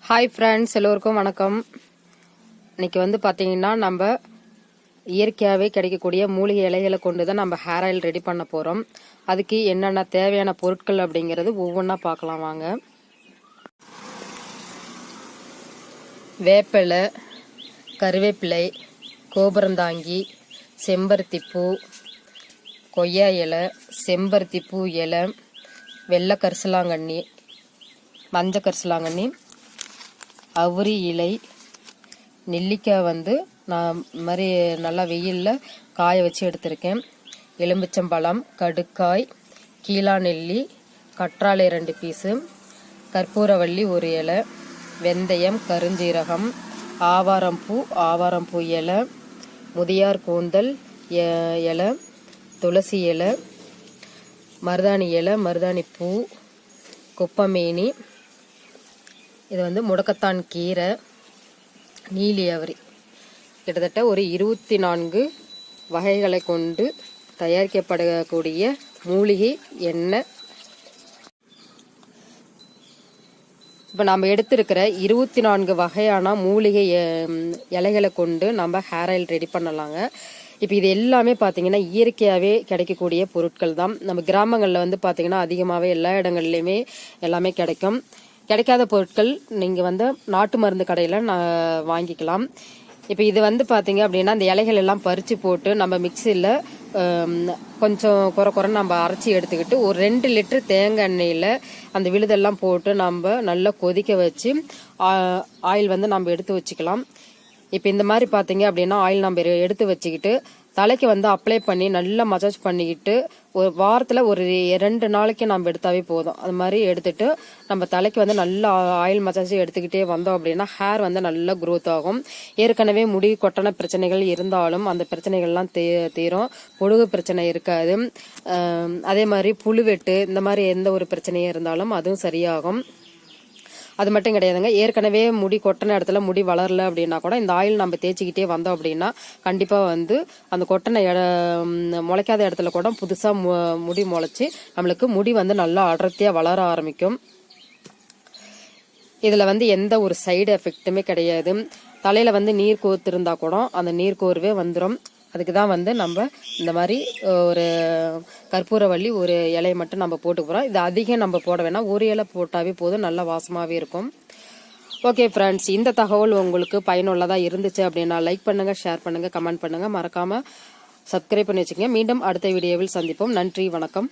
Hi friends, எல்லோருக்கும் வணக்கம். இன்னைக்கு வந்து பார்த்தீங்கன்னா நம்ம இயற்கையாகவே கிடைக்கக்கூடிய மூலிகை இலைகளை கொண்டு தான் நம்ம ஹேர் ஆயில் ரெடி பண்ண போகிறோம். அதுக்கு என்னென்ன தேவையான பொருட்கள் அப்படிங்கிறது ஒவ்வொன்றா பார்க்கலாம் வாங்க. வேப்பிலை, கருவேப்பிலை, கோபுரந்தாங்கி, செம்பருத்திப்பூ, கொய்யா இலை, செம்பருத்திப்பூ இலை, வெள்ளை கரிசலாங்கண்ணி, மஞ்சள் கரிசலாங்கண்ணி, அவுரி இலை, நெல்லிக்காய் வந்து நான் மாதிரி நல்லா வெயிலில் காய வச்சு எடுத்திருக்கேன், எலும்பிச்சம்பழம், கடுக்காய், கீழா நெல்லி, கற்றாழை 2 பீஸு, கற்பூரவள்ளி 1 இலை, வெந்தயம், கருஞ்சீரகம், ஆவாரம்பூ இலை, முதியார் கூந்தல் இலை, துளசி இலை, மருதாணி இலை, மருதாணி பூ, குப்பமேனி, இது வந்து முடக்கத்தான் கீரை, நீலி அவரி. கிட்டத்தட்ட ஒரு 24 வகைகளை கொண்டு தயாரிக்கப்படக்கூடிய மூலிகை எண்ணெய். இப்போ நம்ம எடுத்திருக்கிற 24 வகையான மூலிகை இலைகளை கொண்டு நம்ம ஹேர் ஆயில் ரெடி பண்ணலாங்க. இப்போ இது எல்லாமே பார்த்தீங்கன்னா இயற்கையாகவே கிடைக்கக்கூடிய பொருட்கள் தான். நம்ம கிராமங்களில் வந்து பார்த்தீங்கன்னா அதிகமாகவே எல்லா இடங்கள்லையுமே எல்லாமே கிடைக்கும். கிடைக்காத பொருட்கள் நீங்கள் வந்து நாட்டு மருந்து கடையில் வாங்கிக்கலாம். இப்போ இது வந்து பார்த்தீங்க அப்படின்னா அந்த இலைகள் எல்லாம் பறித்து போட்டு நம்ம மிக்சியில் கொஞ்சம் குறை நம்ம அரைச்சி எடுத்துக்கிட்டு ஒரு 2 லிட்டர் தேங்காய் எண்ணெயில் அந்த விழுதெல்லாம் போட்டு நம்ம நல்லா கொதிக்க வச்சு ஆயில் வந்து நம்ம எடுத்து வச்சுக்கலாம். இப்போ இந்த மாதிரி பார்த்தீங்க அப்படின்னா ஆயில் நம்ம எடுத்து வச்சுக்கிட்டு தலைக்கு வந்து அப்ளை பண்ணி நல்லா மசாஜ் பண்ணிக்கிட்டு ஒரு வாரத்தில் ஒரு 2 நாளைக்கு நம்ம எடுத்தாவே போதும். அது மாதிரி எடுத்துட்டு நம்ம தலைக்கு வந்து நல்லா ஆயில் மசாஜ் எடுத்துக்கிட்டே வந்தோம் அப்படின்னா ஹேர் வந்து நல்லா க்ரோத் ஆகும். ஏற்கனவே முடி கொட்டன பிரச்சனைகள் இருந்தாலும் அந்த பிரச்சனைகள்லாம் தீரும். பொடுகு பிரச்சனை இருக்காது. அதே மாதிரி புழுவெட்டு இந்த மாதிரி எந்த ஒரு பிரச்சனையும் இருந்தாலும் அதுவும் சரியாகும். அது மட்டும் கிடையாதுங்க, ஏற்கனவே முடி கொட்டின இடத்துல முடி வளரல அப்படின்னா கூட இந்த ஆயில் நம்ம தேய்ச்சிக்கிட்டே வந்தோம் அப்படின்னா கண்டிப்பாக வந்து அந்த கொட்டின முளைக்காத இடத்துல கூட புதுசாக முடி முளைச்சி நம்மளுக்கு முடி வந்து நல்லா அடர்த்தியாக வளர ஆரம்பிக்கும். இதில் வந்து எந்த ஒரு சைடு எஃபெக்ட்டுமே கிடையாது. தலையில் வந்து நீர் கோர்த்திருந்தா கூட அந்த நீர் கோர்வே வந்துடும். அதுக்கு தான் வந்து நம்ம இந்த மாதிரி ஒரு கற்பூரவள்ளி 1 இலையை மட்டும் நம்ம போட்டு போகிறோம். இது அதிகம் நம்ம போட வேணாம், 1 இலை போட்டாவே போதும், நல்லா வாசமாகவே இருக்கும். ஓகே ஃப்ரெண்ட்ஸ், இந்த தகவல் உங்களுக்கு பயனுள்ளதாக இருந்துச்சு அப்படின்னா லைக் பண்ணுங்கள், ஷேர் பண்ணுங்கள், கமெண்ட் பண்ணுங்கள், மறக்காமல் சப்ஸ்கிரைப் பண்ணி வச்சுக்கோங்க. மீண்டும் அடுத்த வீடியோவில் சந்திப்போம். நன்றி, வணக்கம்.